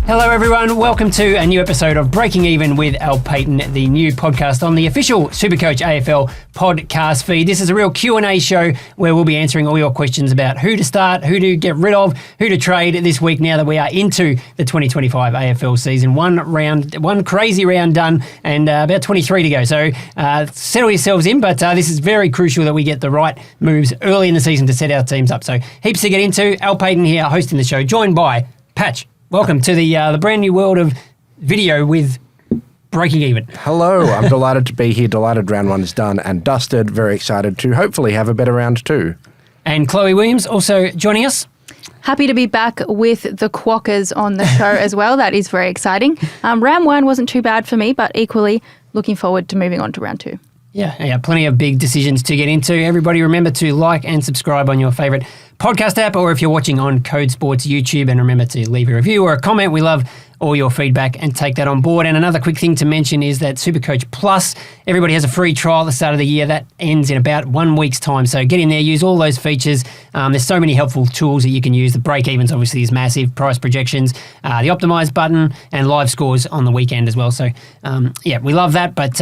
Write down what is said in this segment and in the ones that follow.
Hello everyone, welcome to a new episode of Breaking Even with Al Paton, the new podcast on the official SuperCoach AFL podcast feed. This is a real Q&A show where we'll be answering all your questions about who to start, who to get rid of, who to trade this week now that we are into the 2025 AFL season. One crazy round done and about 23 to go. So settle yourselves in, but this is very crucial that we get the right moves early in the season to set our teams up. So heaps to get into. Al Paton here hosting the show, joined by Patch. Welcome to the brand new world of video with Breaking Even. Hello, I'm delighted to be here. Delighted round one is done and dusted. Very excited to hopefully have a better round two. And Chloe Williams also joining us. Happy to be back with the Quackers on the show as well. That is very exciting. Round one wasn't too bad for me, but equally looking forward to moving on to round two. Yeah, plenty of big decisions to get into. Everybody remember to like and subscribe on your favourite podcast app, or if you're watching on Code Sports YouTube, and remember to leave a review or a comment. We love all your feedback and take that on board. And another quick thing to mention is that SuperCoach Plus, everybody has a free trial at the start of the year. That ends in about 1 week's time. So get in there, use all those features. There's so many helpful tools that you can use. The break-evens obviously is massive, price projections, the optimize button, and live scores on the weekend as well. So we love that, but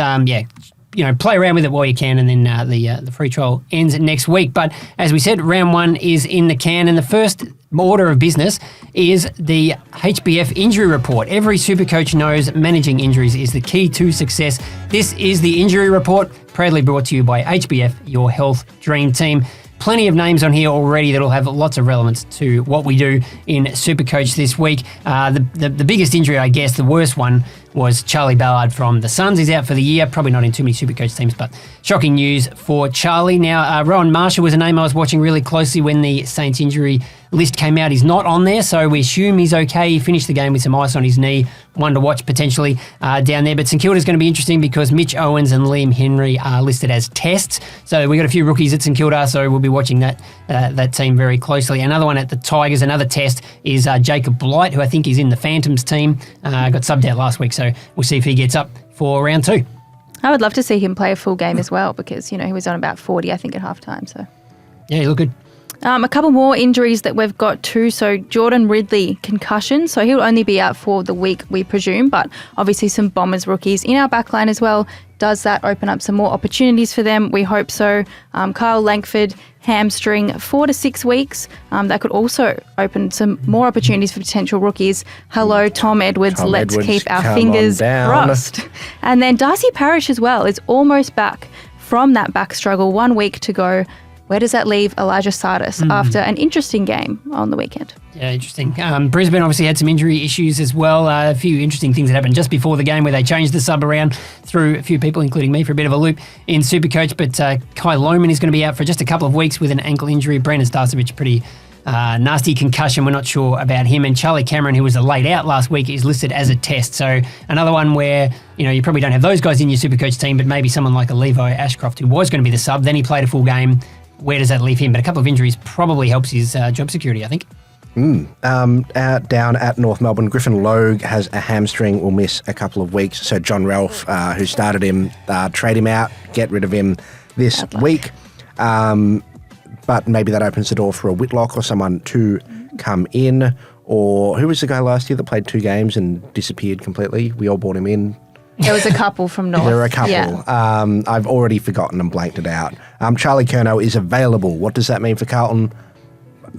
play around with it while you can, and then the free trial ends next week. But as we said, round one is in the can, and the first order of business is the HBF Injury Report. Every Supercoach knows managing injuries is the key to success. This is the Injury Report, proudly brought to you by HBF, your health dream team. Plenty of names on here already that will have lots of relevance to what we do in SuperCoach this week. The biggest injury, I guess, the worst one, was Charlie Ballard from the Suns. He's out for the year, probably not in too many SuperCoach teams, but shocking news for Charlie. Now, Rowan Marshall was a name I was watching really closely when the Saints injury list came out. He's not on there, so we assume he's okay. He finished the game with some ice on his knee, one to watch potentially down there. But St Kilda's going to be interesting because Mitch Owens and Liam Henry are listed as tests. So we've got a few rookies at St Kilda, so we'll be watching that team very closely. Another one at the Tigers, another test, is Jacob Blight, who I think is in the Phantoms team. Got subbed out last week, so we'll see if he gets up for round two. I would love to see him play a full game as well because, he was on about 40, I think, at halftime. So yeah, he looked good. A couple more injuries that we've got too. So Jordan Ridley, concussion. So he'll only be out for the week, we presume, but obviously some Bombers rookies in our backline as well. Does that open up some more opportunities for them? We hope so. Kyle Langford, hamstring, 4 to 6 weeks. That could also open some more opportunities for potential rookies. Hello, Tom Edwards. Let's keep our fingers crossed. And then Darcy Parish as well is almost back from that back struggle. 1 week to go. Where does that leave Elijah Sardis after an interesting game on the weekend? Yeah, interesting. Brisbane obviously had some injury issues as well. A few interesting things that happened just before the game where they changed the sub around, threw a few people, including me, for a bit of a loop in SuperCoach. But Kai Lohman is going to be out for just a couple of weeks with an ankle injury. Brandon Starcevich, pretty nasty concussion. We're not sure about him. And Charlie Cameron, who was laid out last week, is listed as a test. So another one where, you probably don't have those guys in your SuperCoach team, but maybe someone like a Levi Ashcroft who was going to be the sub. Then he played a full game. Where does that leave him? But a couple of injuries probably helps his job security, I think. Down at North Melbourne, Griffin Logue has a hamstring, will miss a couple of weeks. So John Ralph, who started him, trade him out, get rid of him this week. But maybe that opens the door for a Whitlock or someone to come in. Or who was the guy last year that played 2 games and disappeared completely? We all bought him in. There was a couple from North. There were a couple. Yeah. I've already forgotten and blanked it out. Charlie Curnow is available. What does that mean for Carlton?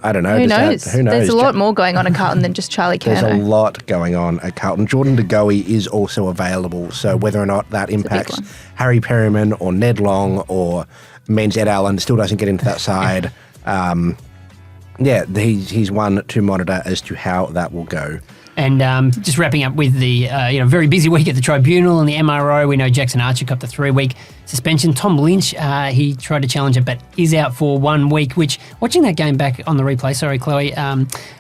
I don't know. Who knows? There's a lot more going on at Carlton than just Charlie Curnow. There's a lot going on at Carlton. Jordan De Goey is also available. So whether or not that impacts Harry Perryman or Ned Long or means Ed Allen still doesn't get into that side. He's one to monitor as to how that will go. And just wrapping up with the very busy week at the Tribunal and the MRO. We know Jackson Archer got the 3-week suspension. Tom Lynch, he tried to challenge it, but is out for 1 week, which, watching that game back on the replay, sorry, Chloe,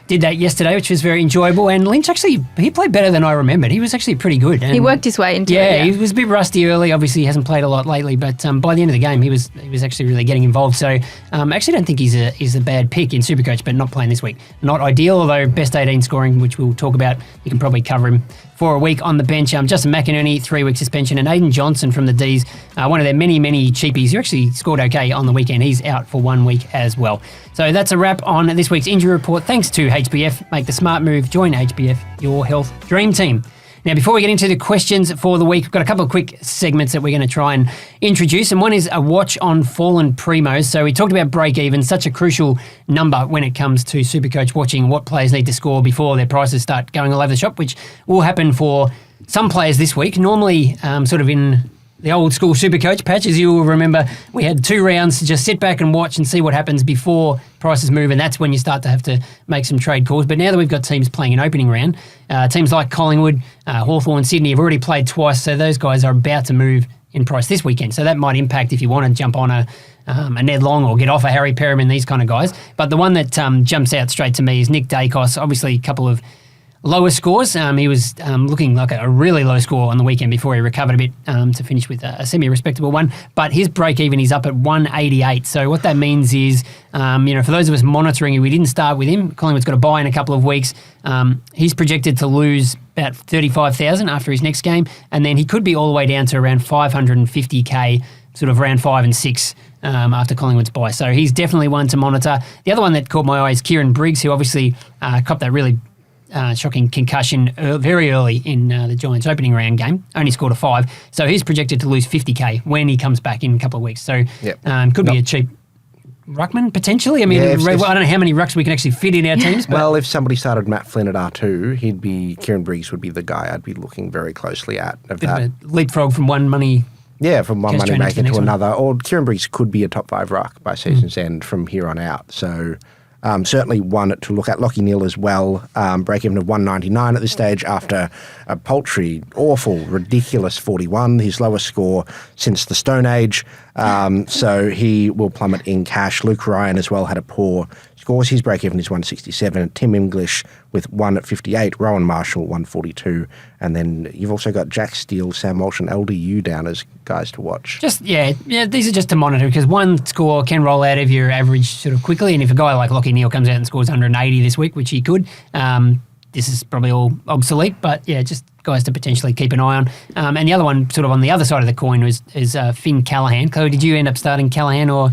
did that yesterday, which was very enjoyable. And Lynch actually, he played better than I remembered. He was actually pretty good. And he worked his way into it. Yeah, he was a bit rusty early. Obviously, he hasn't played a lot lately, but by the end of the game, he was actually really getting involved. So actually don't think he's a bad pick in SuperCoach, but not playing this week. Not ideal, although best 18 scoring, which we'll talk about. You can probably cover him for a week on the bench. Justin McInerney, 3-week suspension, and Aiden Johnson from the D's, one one of their many, many cheapies who actually scored okay on the weekend. He's out for 1 week as well. So that's a wrap on this week's injury report. Thanks to HBF. Make the smart move. Join HBF, your health dream team. Now, before we get into the questions for the week, we've got a couple of quick segments that we're going to try and introduce. And one is a watch on fallen primos. So we talked about break even, such a crucial number when it comes to SuperCoach watching what players need to score before their prices start going all over the shop, which will happen for some players this week. Normally, sort of in the old school SuperCoach patch, as you will remember, we had 2 rounds to just sit back and watch and see what happens before prices move, and that's when you start to have to make some trade calls. But now that we've got teams playing an opening round, teams like Collingwood, Hawthorn, Sydney have already played twice, so those guys are about to move in price this weekend. So that might impact if you want to jump on a Ned Long or get off a Harry Perriman, these kind of guys. But the one that jumps out straight to me is Nick Dacos. Obviously, a couple of lower scores. He was looking like a really low score on the weekend before he recovered a bit to finish with a semi-respectable one. But his break-even is up at 188. So what that means is, for those of us monitoring him, we didn't start with him. Collingwood's got a bye in a couple of weeks. He's projected to lose about 35,000 after his next game, and then he could be all the way down to around 550k, sort of round 5 and 6 after Collingwood's bye. So he's definitely one to monitor. The other one that caught my eye is Kieran Briggs, who obviously copped that really shocking concussion very early in the Giants opening round game, only scored a 5. So he's projected to lose 50k when he comes back in a couple of weeks. So could be a cheap ruckman potentially. I mean, I don't know how many rucks we can actually fit in our teams. But well, if somebody started Matt Flynn at R2, Kieran Briggs would be the guy I'd be looking very closely at. Of that. Of a leapfrog from one money. Yeah, from one money maker to another. One. Or Kieran Briggs could be a top 5 ruck by season's end from here on out. So certainly one to look at. Lockie Neal as well, break-even of 199 at this stage after a paltry, awful, ridiculous 41, his lowest score since the Stone Age. So he will plummet in cash. Luke Ryan as well had a poor scores. His break-even is 167. Tim English with 1 at 58. Rowan Marshall, 142. And then you've also got Jack Steele, Sam Walsh and LDU down as guys to watch. These are just to monitor because one score can roll out of your average sort of quickly. And if a guy like Lockie Neal comes out and scores 180 this week, which he could, this is probably all obsolete. But yeah, just guys to potentially keep an eye on. And the other one sort of on the other side of the coin is Finn Callaghan. Chloe, did you end up starting Callaghan or...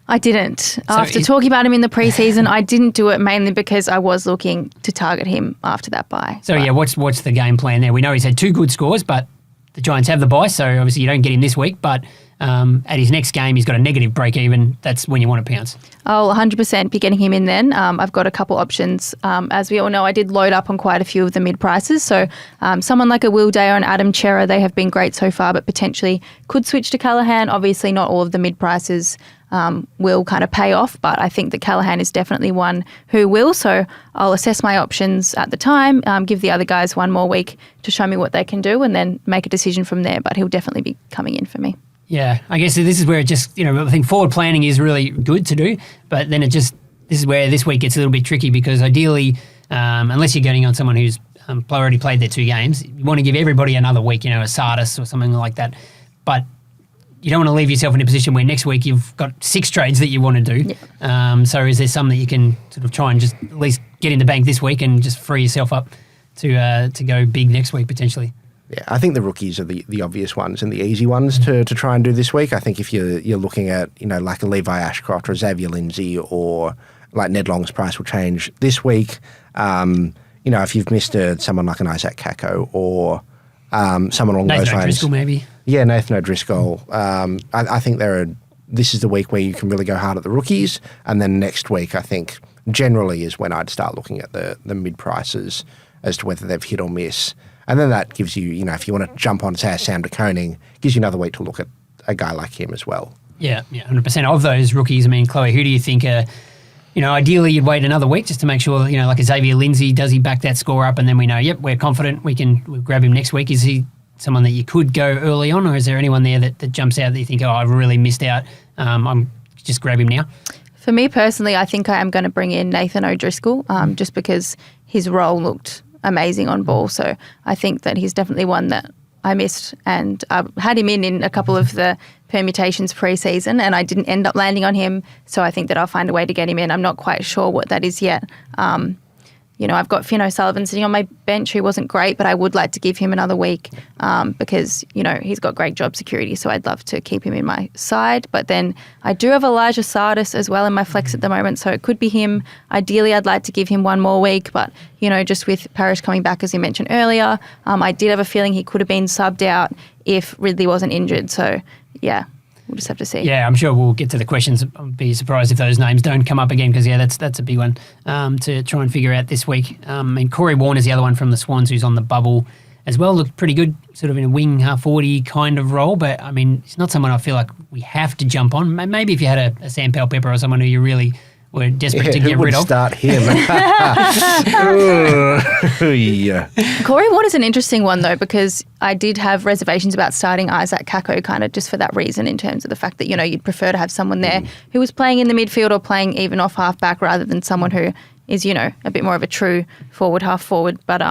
I didn't. After talking about him in the preseason, I didn't do it mainly because I was looking to target him after that bye. So, what's the game plan there? We know he's had 2 good scores, but the Giants have the bye, so obviously you don't get him this week. But at his next game, he's got a negative break-even. That's when you want to pounce. I'll 100% be getting him in then. I've got a couple options. As we all know, I did load up on quite a few of the mid-prices. So someone like a Will Day or an Adam Chera, they have been great so far, but potentially could switch to Callaghan. Obviously, not all of the mid-prices will kind of pay off, but I think that Callaghan is definitely one who will. So I'll assess my options at the time, give the other guys 1 more week to show me what they can do and then make a decision from there. But he'll definitely be coming in for me. Yeah, I guess this is where it just, I think forward planning is really good to do, but then this is where this week gets a little bit tricky because ideally, unless you're getting on someone who's already played their 2 games, you want to give everybody another week, a Sardis or something like that. But you don't want to leave yourself in a position where next week you've got 6 trades that you want to do. Yeah. So is there some that you can sort of try and just at least get in the bank this week and just free yourself up to go big next week potentially? Yeah, I think the rookies are the obvious ones and the easy ones to try and do this week. I think if you're looking at, like a Levi Ashcroft or Xavier Lindsay or like Ned Long's price will change this week. If you've missed someone like an Isaac Kako or someone along those lines. Nathan O'Driscoll maybe. Yeah, Nathan O'Driscoll. I think this is the week where you can really go hard at the rookies. And then next week, I think, generally is when I'd start looking at the mid-prices as to whether they've hit or miss. And then that gives you, if you want to jump on, say, Sam De Koning, gives you another week to look at a guy like him as well. Yeah, 100%. Of those rookies, I mean, Chloe, who do you think ideally you'd wait another week just to make sure, like a Xavier Lindsay, does he back that score up? And then we know, we're confident we'll grab him next week. Is he someone that you could go early on, or is there anyone there that jumps out that you think, I've really missed out, I'm just grab him now? For me personally, I think I am going to bring in Nathan O'Driscoll just because his role looked amazing on ball. So I think that he's definitely one that I missed, and I had him in a couple of the permutations pre-season and I didn't end up landing on him. So I think that I'll find a way to get him in. I'm not quite sure what that is yet. I've got Finn O'Sullivan sitting on my bench who wasn't great, but I would like to give him another week because, he's got great job security, so I'd love to keep him in my side. But then I do have Elijah Sardis as well in my flex at the moment, so it could be him. Ideally, I'd like to give him one more week, but, just with Parrish coming back, as you mentioned earlier, I did have a feeling he could have been subbed out if Ridley wasn't injured. So, yeah. We'll just have to see. Yeah, I'm sure we'll get to the questions. I'd be surprised if those names don't come up again because, that's a big one to try and figure out this week. And Corey Warner's the other one from the Swans who's on the bubble as well. Looked pretty good, sort of in a wing half-40 kind of role, but, it's not someone I feel like we have to jump on. Maybe if you had a Sam Powell-Pepper or someone who you really were desperate to get rid of. Who would start him? Yeah. Corey Warner's an interesting one, though, because I did have reservations about starting Isaac Kako kind of just for that reason in terms of the fact that, you'd prefer to have someone there who was playing in the midfield or playing even off half-back rather than someone who is, a bit more of a true forward, half-forward. But,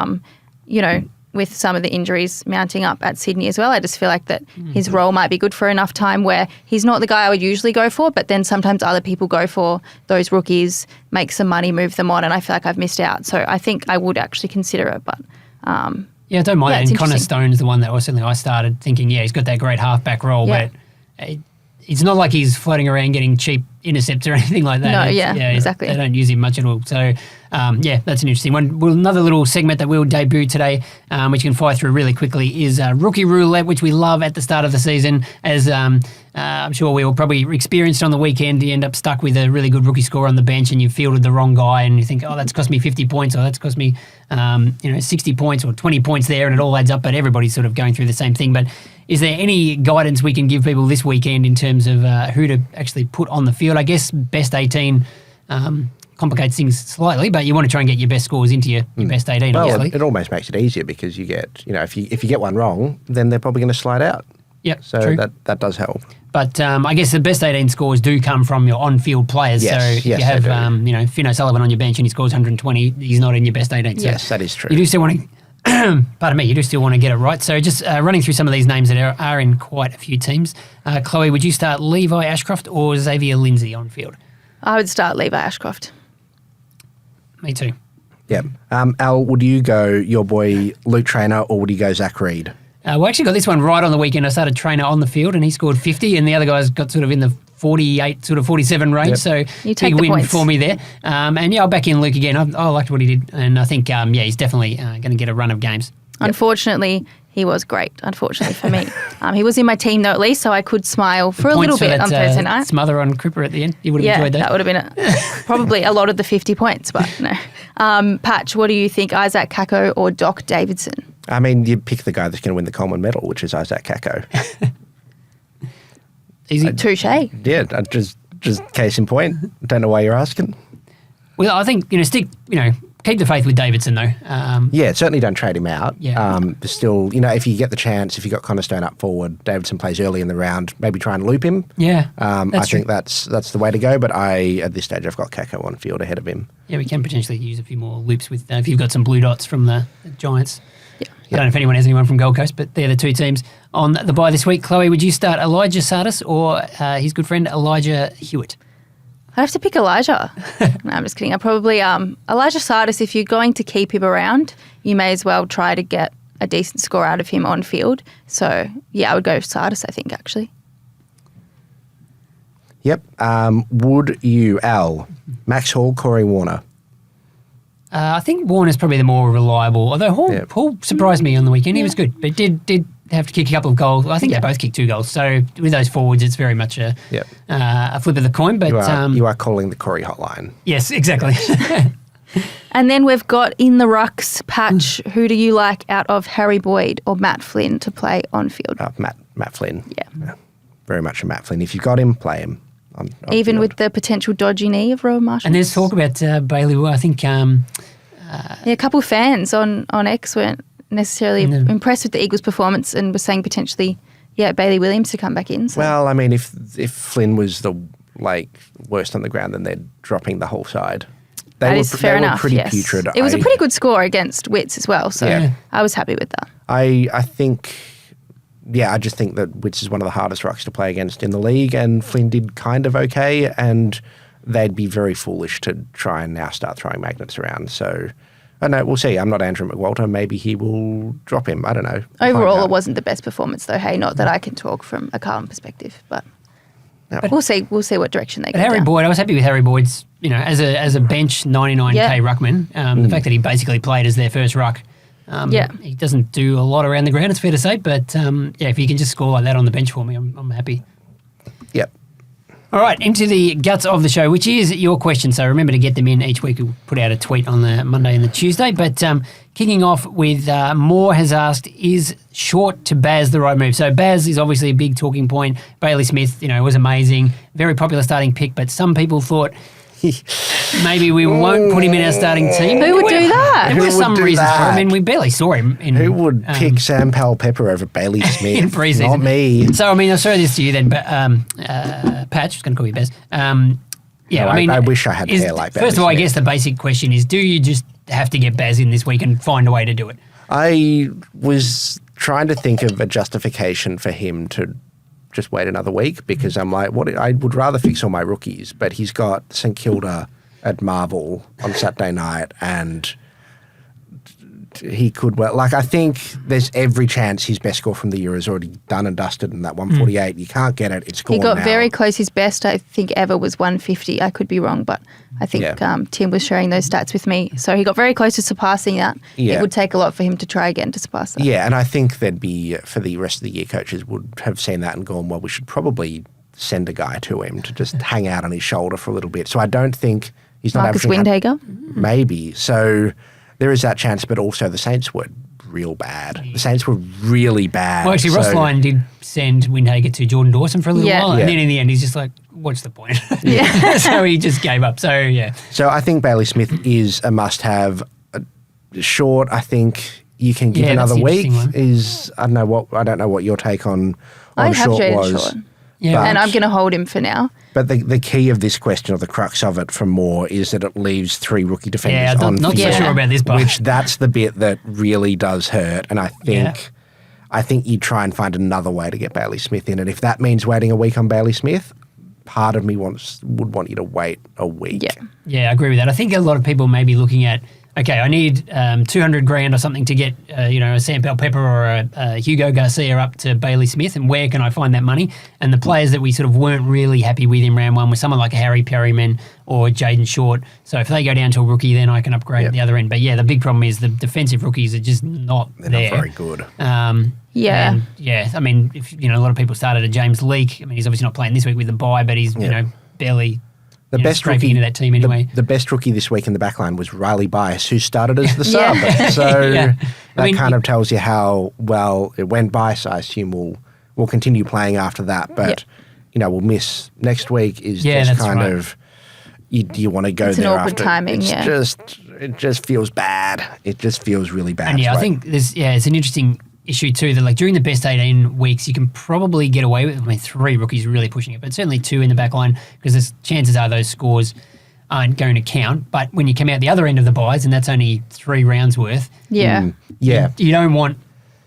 with some of the injuries mounting up at Sydney as well, I just feel like that his role might be good for enough time where he's not the guy I would usually go for, but then sometimes other people go for those rookies, make some money, move them on, and I feel like I've missed out. So I think I would actually consider it, but... I don't mind that. And Connor Stone's the one that I started thinking, he's got that great halfback role, but it's not like he's floating around getting cheap intercepts or anything like that. No, exactly. They don't use him much at all. So, that's an interesting one. Well, another little segment that we'll debut today, which you can fire through really quickly, is Rookie Roulette, which we love at the start of the season. As I'm sure we all probably experienced on the weekend, you end up stuck with a really good rookie scorer on the bench and you fielded the wrong guy and you think, that's cost me 50 points or that's cost me 60 points or 20 points there, and it all adds up, but everybody's sort of going through the same thing. But is there any guidance we can give people this weekend in terms of who to actually put on the field? I guess best 18 complicates things slightly, but you want to try and get your best scores into your best 18, obviously. Well, it almost makes it easier because you get, if you get one wrong, then they're probably going to slide out. Yep, so true. that does help. But I guess the best 18 scores do come from your on-field players. Yes, so if you have, Finn O'Sullivan on your bench and he scores 120, he's not in your best 18. So yes, that is true. You do still want to... Pardon me, you do still want to get it right. So just running through some of these names that are in quite a few teams. Chloe, would you start Levi Ashcroft or Xavier Lindsay on field? I would start Levi Ashcroft. Me too. Yeah. Al, would you go your boy Luke Traynor or would you go Zach Reid? We actually got this one right on the weekend. I started Traynor on the field and he scored 50 and the other guys got sort of in the 48, sort of 47 range. Yep. So big win points for me there. And I'll back in Luke again. I liked what he did. And I think, he's definitely going to get a run of games. Unfortunately, he was great, unfortunately for me. He was in my team, though, at least, so I could smile for a little bit on Thursday night. Smother on Cripper at the end. You would have enjoyed that. That would have been probably a lot of the 50 points, but no. Patch, what do you think, Isaac Kako or Doc Davidson? I mean, you pick the guy that's going to win the Coleman medal, which is Isaac Kako. Easy. Touche. Yeah, just case in point. Don't know why you're asking. Well, I think, keep the faith with Davidson, though. Certainly don't trade him out. Yeah. Still, if you get the chance, if you got Connor Stone up forward, Davidson plays early in the round, maybe try and loop him. Yeah. I think that's the way to go, but at this stage, I've got Kako on field ahead of him. Yeah, we can potentially use a few more loops with if you've got some blue dots from the Giants. Yeah. I don't know if anyone has anyone from Gold Coast, but they're the two teams on the bye this week. Chloe, would you start Elijah Sardis or his good friend Elijah Hewitt? I'd have to pick Elijah. No, I'm just kidding. I probably Elijah Sardis, if you're going to keep him around, you may as well try to get a decent score out of him on field. So, I would go Sardis, I think, actually. Yep. Would you, Al, Max Hall, Corey Warner? I think Warner's probably the more reliable, although Hall surprised me on the weekend. He was good, but did have to kick a couple of goals. I think they both kicked 2 goals. So with those forwards, it's very much a flip of the coin. But you are calling the Corey hotline. Yes, exactly. And then we've got in the rucks, Patch, who do you like out of Harry Boyd or Matt Flynn to play on field? Matt Flynn. Yeah. Very much a Matt Flynn. If you've got him, play him. On Even field. with the potential dodgy knee of Rowan Marshall. And there's talk about Bailey Wu. I think... a couple of fans on X weren't necessarily impressed with the Eagles' performance and were saying potentially, Bailey Williams to come back in. So. Well, I mean, if Flynn was the worst on the ground, then they're dropping the whole side. They were pretty putrid. It was a pretty good score against Wits as well, so I was happy with that. I think, I just think that Wits is one of the hardest rucks to play against in the league, and Flynn did kind of okay, and they'd be very foolish to try and now start throwing magnets around. So I know, we'll see. I'm not Andrew McWalter. Maybe he will drop him. I don't know. We'll Overall, it wasn't the best performance, though. Hey, not that I can talk from a Carlton perspective, but we'll see. We'll see what direction they go. Harry down. Boyd, I was happy with Harry Boyd's, as a bench 99k ruckman. The fact that he basically played as their first ruck. He doesn't do a lot around the ground, it's fair to say, but if he can just score like that on the bench for me, I'm happy. Yep. All right, into the guts of the show, which is your question. So remember to get them in each week. We'll put out a tweet on the Monday and the Tuesday. But kicking off with Moore has asked, is short to Baz the right move? So Baz is obviously a big talking point. Bailey Smith, was amazing. Very popular starting pick, but some people thought maybe we won't put him in our starting team. Who would do that? There were some reasons for it. I mean, we barely saw him. Who would pick Sam Powell-Pepper over Bailey Smith? In pre-season. Not me. So, I'll throw this to you then, but Patch, just going to call you Bez. I wish I had hair like Bailey First of all, Smith. I guess the basic question is, do you just have to get Baz in this week and find a way to do it? I was trying to think of a justification for him to just wait another week, because I'm like, I would rather fix all my rookies, but he's got St Kilda at Marvel on Saturday night, and he could I think there's every chance his best score from the year is already done and dusted in that 148. You can't get it. It's gone. He got now. very close. His best, I think, ever was 150. I could be wrong, but I think Tim was sharing those stats with me. So he got very close to surpassing that. Yeah. It would take a lot for him to try again to surpass that. Yeah, and I think there'd be, for the rest of the year, coaches would have seen that and gone, well, we should probably send a guy to him to just hang out on his shoulder for a little bit. So I don't think he's not Marcus averaging... Windhager? Maybe. So there is that chance, but also the Saints were real bad. The Saints were really bad. Well, actually, Ross Lyon did send Windhager to Jordan Dawson for a little while, and then in the end, he's just like, what's the point? So he just gave up. So, yeah. So I think Bailey Smith is a must-have. Short, I think you can give another week. I don't know what your take on I have Short traded was. Short. Yeah. And I'm going to hold him for now. But the key of this question, or the crux of it from Moore, is that it leaves 3 rookie defenders on not field, so sure about this part. which that's the bit that really does hurt. And I think you try and find another way to get Bailey Smith in. And if that means waiting a week on Bailey Smith, part of me would want you to wait a week. Yeah, I agree with that. I think a lot of people may be looking at, okay, I need $200,000 or something to get, a Sam Powell-Pepper or a Hugo Garcia up to Bailey Smith, and where can I find that money? And the players that we sort of weren't really happy with in round one were someone like a Harry Perryman or Jaden Short. So if they go down to a rookie, then I can upgrade at the other end. But yeah, the big problem is the defensive rookies are just not They're there. not very good. And if a lot of people started a James Leake. I mean, he's obviously not playing this week with the bye, but he's barely. The best scraping rookie into that team anyway. The best rookie this week in the backline was Riley Bias, who started as the sub. So that kind of tells you how well it went. Bias, I assume, will continue playing after that, but we'll miss next week. Is just kind of you want to go it's there an awkward after? Timing, it just feels bad. It just feels really bad. And I think it's an interesting issue too, that during the best 18 weeks you can probably get away with 3 rookies really pushing it, but certainly 2 in the back line, because chances are those scores aren't going to count. But when you come out the other end of the buys, and that's only 3 rounds worth, Yeah. you don't want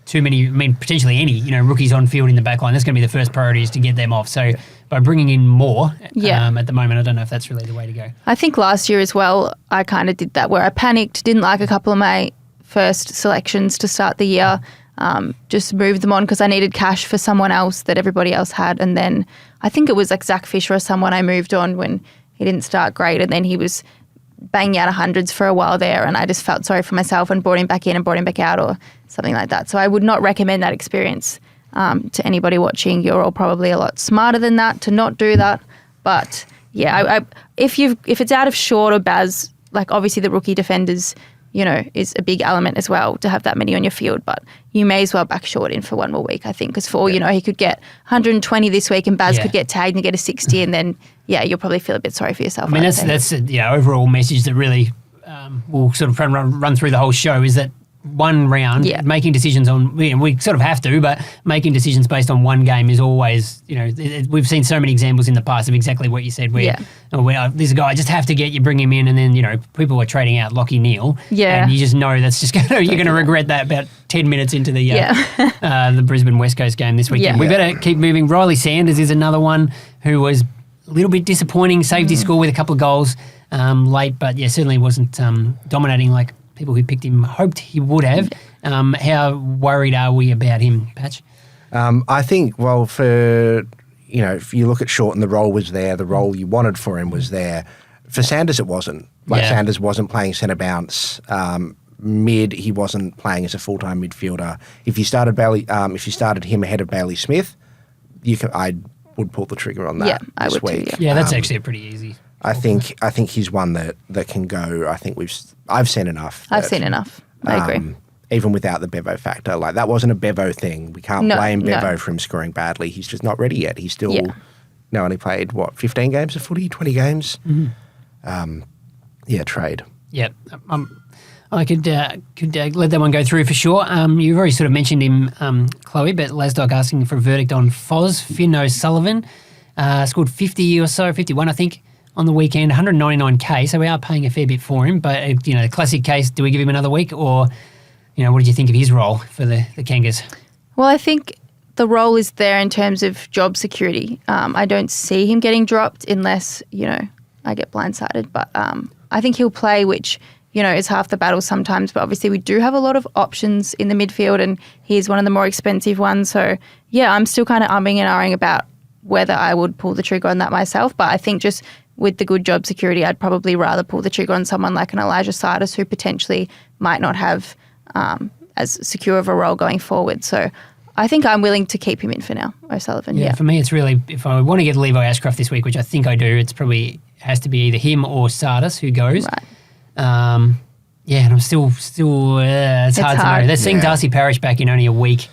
too many, potentially any, rookies on field in the back line. That's going to be the first priority, is to get them off. So by bringing in more at the moment, I don't know if that's really the way to go. I think last year as well, I kind of did that, where I panicked, didn't like a couple of my first selections to start the year, just moved them on because I needed cash for someone else that everybody else had. And then I think it was like Zach Fisher or someone I moved on when he didn't start great, and then he was banging out 100s for a while there, and I just felt sorry for myself and brought him back in and brought him back out or something like that. So I would not recommend that experience to anybody watching. You're all probably a lot smarter than that to not do that. But yeah, if it's out of Short or Baz, obviously the rookie defenders, is a big element as well to have that many on your field. But you may as well back Short in for one more week, I think, because for all you know, he could get 120 this week and Baz could get tagged and get a 60, and then you'll probably feel a bit sorry for yourself. That's overall message that really will sort of run through the whole show, is that one round, making decisions on, we sort of have to, but making decisions based on one game is always, we've seen so many examples in the past of exactly what you said, where this guy, I just have to you bring him in, and then, people are trading out Lockie Neal, and you just know that's just you're going to regret that about 10 minutes into the Brisbane West Coast game this weekend. We better keep moving. Riley Sanders is another one who was a little bit disappointing, saved his score with a couple of goals late, but certainly wasn't dominating like people who picked him hoped he would have. How worried are we about him, Patch? I think, well, if you look at Shorten, the role was there. The role you wanted for him was there. For Sanders, it wasn't. Sanders wasn't playing centre bounce. Mid, he wasn't playing as a full-time midfielder. If you started him ahead of Bailey Smith, I would pull the trigger on that this week. Too, yeah, that's actually a pretty easy. I think he's one that can go. I think I've seen enough. I've seen enough. I agree. Even without the Bevo factor, like that wasn't a Bevo thing. We can't blame Bevo for him scoring badly. He's just not ready yet. He's still only played 15 games of footy, 20 games. Trade. Yeah, I could let that one go through for sure. You've already sort of mentioned him, Chloe, but Lasdog asking for a verdict on Foz. Finn O'Sullivan scored 50 or so, 51 I think, on the weekend, 199K, so we are paying a fair bit for him. But, the classic case, do we give him another week or, what did you think of his role for the Kangas? Well, I think the role is there in terms of job security. I don't see him getting dropped unless, I get blindsided. But I think he'll play, which, is half the battle sometimes. But obviously we do have a lot of options in the midfield and he's one of the more expensive ones. So, yeah, I'm still kind of umming and ahhing about whether I would pull the trigger on that myself. But I think just with the good job security, I'd probably rather pull the trigger on someone like an Elijah Sardis who potentially might not have as secure of a role going forward. So I think I'm willing to keep him in for now, O'Sullivan. Yeah, for me it's really, if I want to get Levi Ashcroft this week, which I think I do, it's probably has to be either him or Sardis who goes. Right. And I'm still it's hard to know. They're seeing Darcy Parish back in only a week.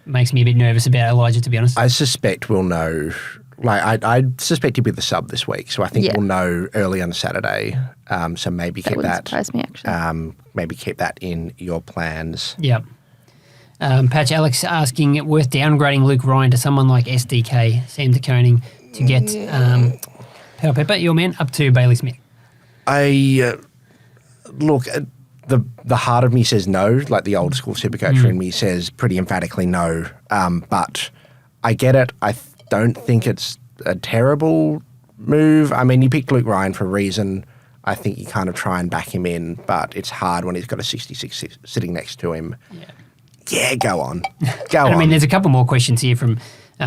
Makes me a bit nervous about Elijah, to be honest. I suspect we'll know. I suspect he'll be the sub this week, so I think we'll know early on Saturday. So maybe keep that. Surprise me, actually. Maybe keep that in your plans. Yep. Patch Alex asking, worth downgrading Luke Ryan to someone like SDK, Sam De Koning, to get Powell-Pepper, your man, up to Bailey Smith. Look, the heart of me says no, like the old school supercoach in me says pretty emphatically no. But I get it. I don't think it's a terrible move. I mean, you picked Luke Ryan for a reason. I think you kind of try and back him in, but it's hard when he's got a 66 sitting next to him. Yeah, go on. Go on. I mean, there's a couple more questions here from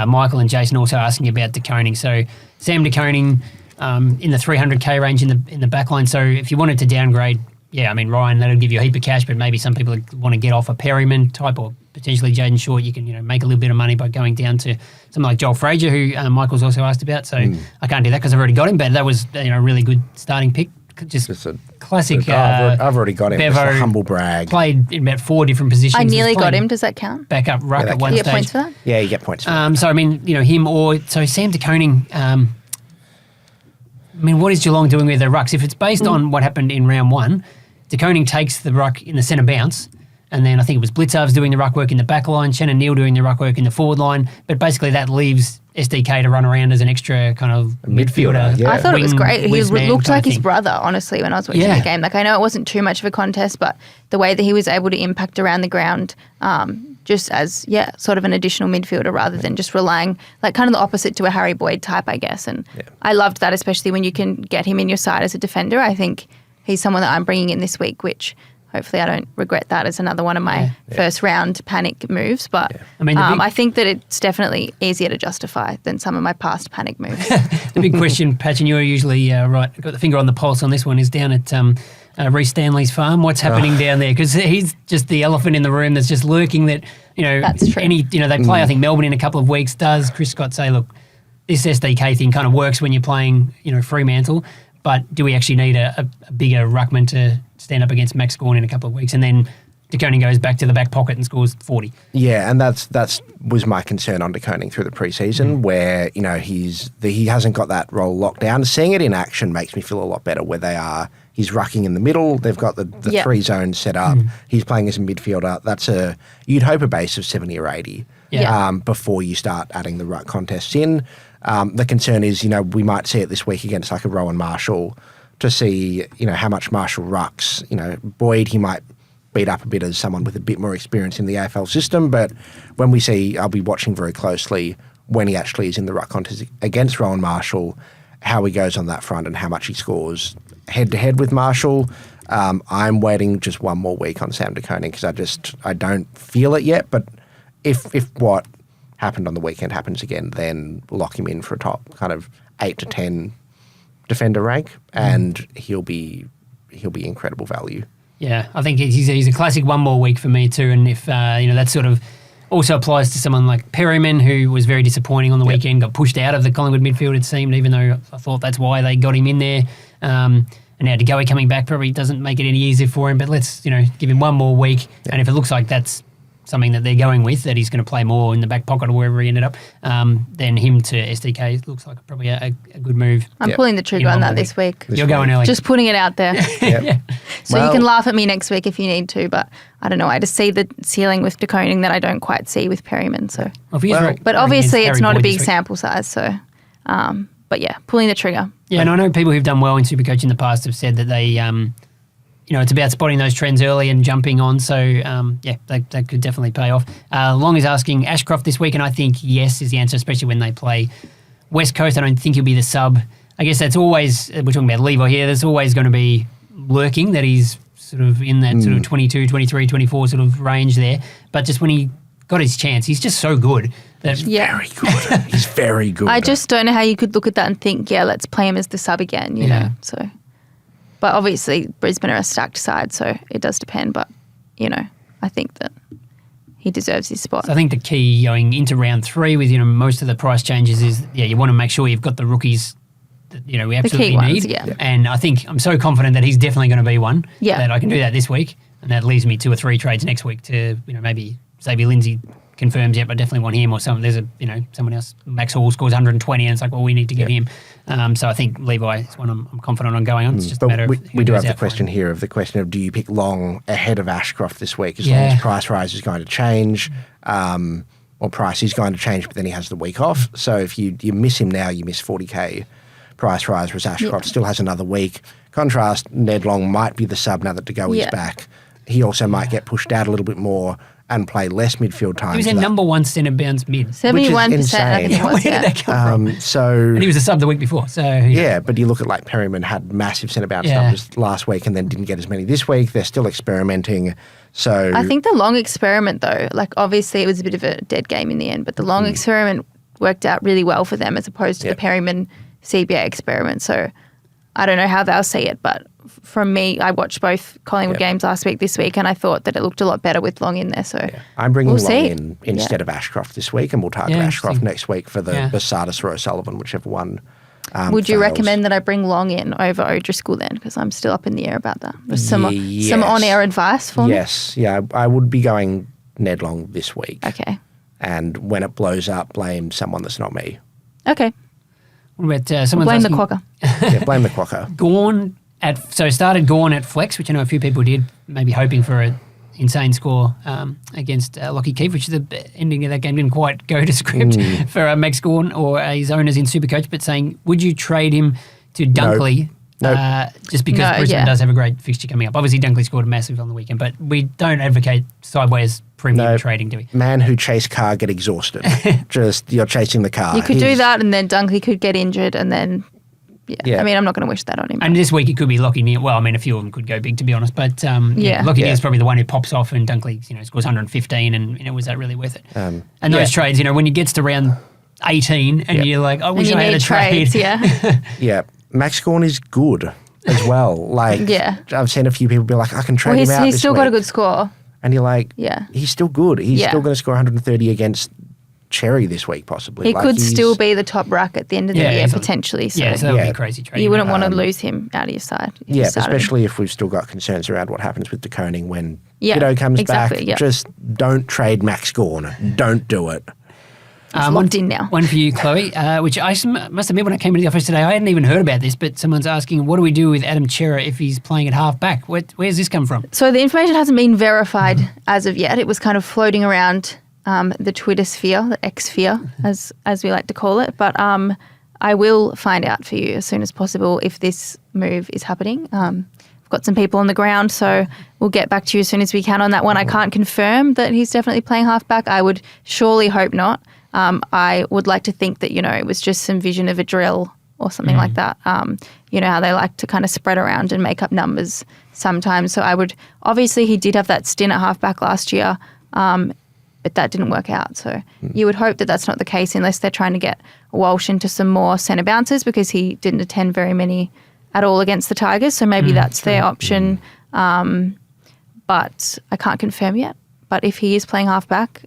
Michael and Jason also asking about De Koning. So Sam De Koning in the 300K range in the back line. So if you wanted to downgrade, Ryan, that'll give you a heap of cash, but maybe some people want to get off a Perryman type or potentially Jaden Short. You can, make a little bit of money by going down to something like Joel Frazier, who Michael's also asked about. So I can't do that because I've already got him, but that was a really good starting pick. Just a classic. I've already got him. Bevo, just a humble brag. Played in about 4 different positions. I nearly got him. Does that count? Back up ruck at one stage. stage. You get points for that? Yeah, you get points for that. So, him or... So, Sam De Koning, what is Geelong doing with their rucks? If it's based on what happened in round 1, De Koning takes the ruck in the centre bounce, and then I think it was Blitzarves doing the ruck work in the back line, Shannon Neal doing the ruck work in the forward line, but basically that leaves SDK to run around as an extra kind of midfielder. Yeah. I thought it was great. He looked like his thing. brother, honestly, when I was watching the game. Like, I know it wasn't too much of a contest, but the way that he was able to impact around the ground just as, sort of an additional midfielder rather than just relying, like kind of the opposite to a Harry Boyd type, I guess. And I loved that, especially when you can get him in your side as a defender. I think he's someone that I'm bringing in this week, which hopefully I don't regret that as another one of my first round panic moves. But I think that it's definitely easier to justify than some of my past panic moves. The big question, Patch, and you're usually right, got the finger on the pulse on this one, is down at Reece Stanley's farm. What's happening down there? Because he's just the elephant in the room that's just lurking that, That's true. They play, I think, Melbourne in a couple of weeks. Does Chris Scott say, look, this SDK thing kind of works when you're playing, Fremantle, but do we actually need a bigger ruckman to stand up against Max Gawn in a couple of weeks? And then De Koning goes back to the back pocket and scores 40. Yeah, and that's was my concern on De Koning through the preseason, where he hasn't got that role locked down. Seeing it in action makes me feel a lot better. Where they are, he's rucking in the middle. They've got the 3 zones set up. He's playing as a midfielder. That's you'd hope a base of 70 or 80 before you start adding the ruck contests in. The concern is, we might see it this week against like a Rowan Marshall to see, how much Marshall rucks. Boyd, he might beat up a bit as someone with a bit more experience in the AFL system, but when we see, I'll be watching very closely when he actually is in the ruck contest against Rowan Marshall, how he goes on that front and how much he scores head-to-head with Marshall. I'm waiting just one more week on Sam De Koning because I don't feel it yet. But if what happened on the weekend happens again, then lock him in for a top kind of 8 to 10 defender rank, and he'll be incredible value. Yeah, I think he's a classic one more week for me too. And if that sort of also applies to someone like Perryman, who was very disappointing on the weekend, got pushed out of the Collingwood midfield, it seemed, even though I thought that's why they got him in there. And now De Goey coming back probably doesn't make it any easier for him, but let's give him one more week. Yeah. And if it looks like that's something that they're going with, that he's going to play more in the back pocket or wherever he ended up, then him to SDK looks like probably a good move. I'm pulling the trigger on that this week. You're going early. Just putting it out there. Yeah. So you can laugh at me next week if you need to, but I don't know. I just see the ceiling with De Koning that I don't quite see with Perryman. So, but obviously it's not a big sample size. So, but yeah, pulling the trigger. Yeah, and I know people who've done well in SuperCoach in the past have said that they it's about spotting those trends early and jumping on. So, that could definitely pay off. Long is asking Ashcroft this week, and I think yes is the answer, especially when they play West Coast. I don't think he'll be the sub. I guess that's always, we're talking about Levi here, there's always going to be lurking that he's sort of in that sort of 22, 23, 24 sort of range there. But just when he got his chance, he's just so good. He's very good. He's very good. I just don't know how you could look at that and think, let's play him as the sub again, you know, so... But obviously, Brisbane are a stacked side, so it does depend. But, I think that he deserves his spot. So I think the key going into round 3 with, most of the price changes is, you want to make sure you've got the rookies that, we absolutely need. Yeah. And I think I'm so confident that he's definitely going to be one, that I can do that this week. And that leaves me 2 or 3 trades next week to, maybe Xavier Lindsay confirms yet, but definitely want him or someone. There's someone else. Max Hall scores 120, and it's like, well, we need to get him. So I think Levi is one I'm confident on going on. It's just a matter of we do have the question here of do you pick Long ahead of Ashcroft this week as long as price rise is going to change, or price is going to change, but then he has the week off. So if you miss him now, you miss 40k price rise, whereas Ashcroft still has another week. Contrast, Ned Long might be the sub now that De Goey's back. He also might get pushed out a little bit more and play less midfield time. He was a number 1 centre bounce mid. 71%. I think Where did that come from? And he was a sub the week before. So but you look at like Perryman had massive centre bounce numbers last week and then didn't get as many this week. They're still experimenting. So I think the Long experiment though, like obviously it was a bit of a dead game in the end, but the Long experiment worked out really well for them as opposed to the Perryman CBA experiment. So I don't know how they'll see it, but from me, I watched both Collingwood games last week, this week, and I thought that it looked a lot better with Long in there. So I'm bringing Long in instead of Ashcroft this week, and we'll target Ashcroft next week for the Basatis or O'Sullivan, whichever one. Would you recommend that I bring Long in over O'Driscoll then? Because I'm still up in the air about that. Just some on-air advice for me? Yes, I would be going Ned Long this week. Okay. And when it blows up, blame someone that's not me. Okay. What about someone's blame asking, the quokka. Blame the quokka. Gawn started Gawn at flex, which I know a few people did, maybe hoping for an insane score against Lockie Keefe, which the ending of that game didn't quite go to script for Max Gawn or his owners in SuperCoach, but saying, would you trade him to Dunkley? Nope. Just because Brisbane does have a great fixture coming up. Obviously, Dunkley scored a massive on the weekend, but we don't advocate sideways premium trading, do we? Man who chased car get exhausted. Just you're chasing the car. You could do that, and then Dunkley could get injured, and then I mean, I'm not going to wish that on him. And this week it could be Lockie Neal. Well, I mean, a few of them could go big, to be honest. But Lockie Neal's probably the one who pops off, and Dunkley, scores 115, and was that really worth it? And those trades, when it gets to round 18, and you're like, I wish I had a trade. Trades, Max Gawn is good as well. Like, I've seen a few people be like, I can trade him out. He's still got a good score. And you're like, he's still good. He's still going to score 130 against Cherry this week, possibly. He could still be the top rack at the end of the year, potentially. So so that would be a crazy trade. You wouldn't want to lose him out of your side. Especially if we've still got concerns around what happens with De Koning when Kiddo comes back. Just don't trade Max Gawn. Don't do it. It's locked in now. One for you, Chloe, which I must admit when I came into the office today, I hadn't even heard about this, but someone's asking, what do we do with Adam Chera if he's playing at half back? Where's this come from? So the information hasn't been verified as of yet. It was kind of floating around the Twitter sphere, the X sphere, as we like to call it. But I will find out for you as soon as possible if this move is happening. I've got some people on the ground, so we'll get back to you as soon as we can on that one. I can't confirm that he's definitely playing half back. I would surely hope not. I would like to think that, it was just some vision of a drill or something like that. You know how they like to kind of spread around and make up numbers sometimes. So obviously he did have that stint at halfback last year, but that didn't work out. So you would hope that that's not the case unless they're trying to get Walsh into some more centre bounces, because he didn't attend very many at all against the Tigers. So maybe that's their option. But I can't confirm yet. But if he is playing halfback,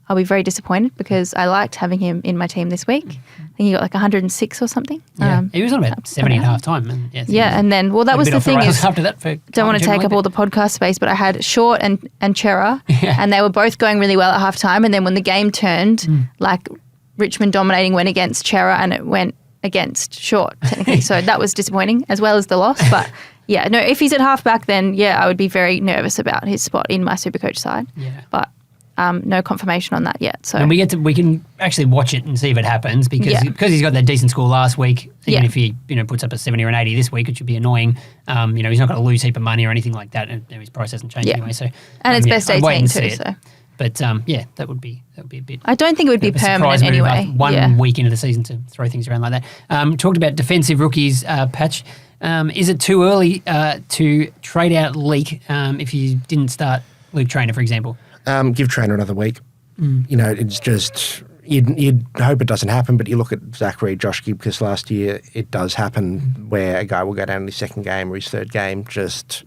I'll be very disappointed, because I liked having him in my team this week. I think he got like 106 or something. Yeah, he was on about 70 at half time. And and then, well, that was the thing is, after that don't want to take up all the podcast space, but I had Short and Chera, and they were both going really well at half time. And then when the game turned, like Richmond dominating went against Chera and it went against Short, technically. So that was disappointing, as well as the loss. But yeah, no, if he's at halfback, then I would be very nervous about his spot in my SuperCoach side. Yeah. But no confirmation on that yet. So and we can actually watch it and see if it happens, because he's got that decent score last week. Even if he puts up a 70 or an 80 this week, which would be annoying. He's not going to lose a heap of money or anything like that, and his price hasn't changed anyway. So and it's best 18 too. So. But that would be a bit. I don't think it would be permanent anyway. One week into the season to throw things around like that. Talked about defensive rookies, Patch. Is it too early to trade out Leak if you didn't start Luke Traynor, for example? Give Traynor another week. It's just you'd hope it doesn't happen, but you look at Zach Reid, Josh Gibcus last year. It does happen where a guy will go down in his second game or his third game. Just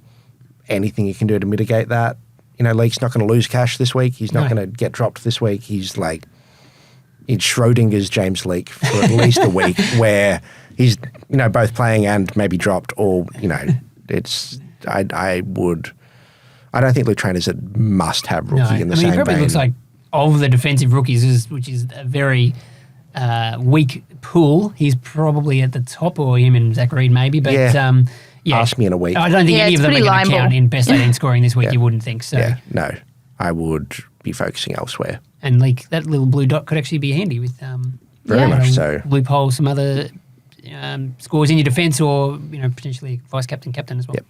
anything you can do to mitigate that. Leak's not going to lose cash this week. He's not going to get dropped this week. He's like it's Schrodinger's James Leak for at least a week, where he's both playing and maybe dropped, or it's I don't think Luke Traynor's a must-have rookie in the same vein. He probably looks like, of the defensive rookies, which is a very weak pool, he's probably at the top, or him and Zach Reid maybe. But ask me in a week. I don't think any of them are going to count in best 18 scoring this week. You wouldn't think so. Yeah, no, I would be focusing elsewhere. And like that little blue dot could actually be handy with very much so. Loophole some other scores in your defence, or potentially vice captain as well. Yep.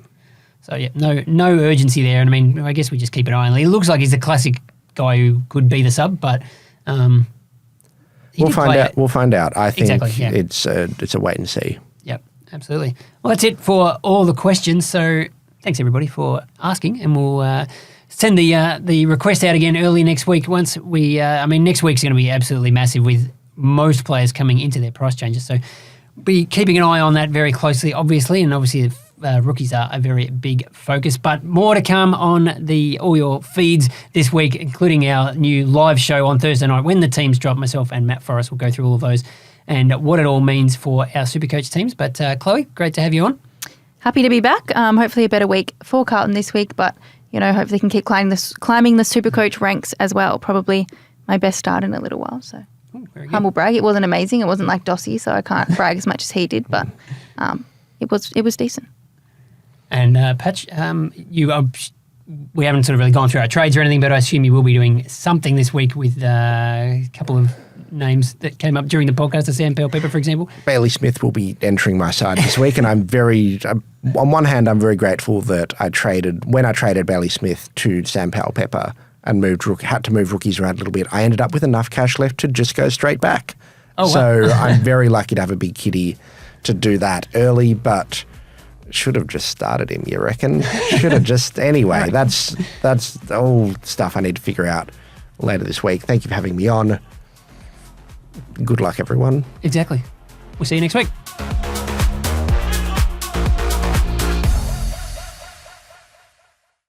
So no urgency there, and I mean, I guess we just keep an eye on. He looks like he's the classic guy who could be the sub, but we'll find out. We'll find out. I think it's a wait and see. Yep, absolutely. Well, that's it for all the questions. So thanks everybody for asking, and we'll send the request out again early next week. Once we, next week's going to be absolutely massive with most players coming into their price changes. So be keeping an eye on that very closely, obviously, and obviously. Rookies are a very big focus, but more to come on all your feeds this week, including our new live show on Thursday night when the teams drop. Myself and Matt Forrest will go through all of those and what it all means for our SuperCoach teams. But Chloe, great to have you on. Happy to be back. Hopefully a better week for Carlton this week, but hopefully can keep climbing the SuperCoach ranks as well. Probably my best start in a little while. So humble brag. It wasn't amazing. It wasn't like Dossie, so I can't brag as much as he did, but it was decent. And Patch, we haven't sort of really gone through our trades or anything, but I assume you will be doing something this week with a couple of names that came up during the podcast, the Sam Powell-Pepper, for example. Bailey Smith will be entering my side this week, and on one hand, I'm very grateful that when I traded Bailey Smith to Sam Powell-Pepper and had to move rookies around a little bit, I ended up with enough cash left to just go straight back. Oh, wow. So I'm very lucky to have a big kitty to do that early, but should have just started him, you reckon? Should have just... Anyway, that's all stuff I need to figure out later this week. Thank you for having me on. Good luck, everyone. Exactly. We'll see you next week.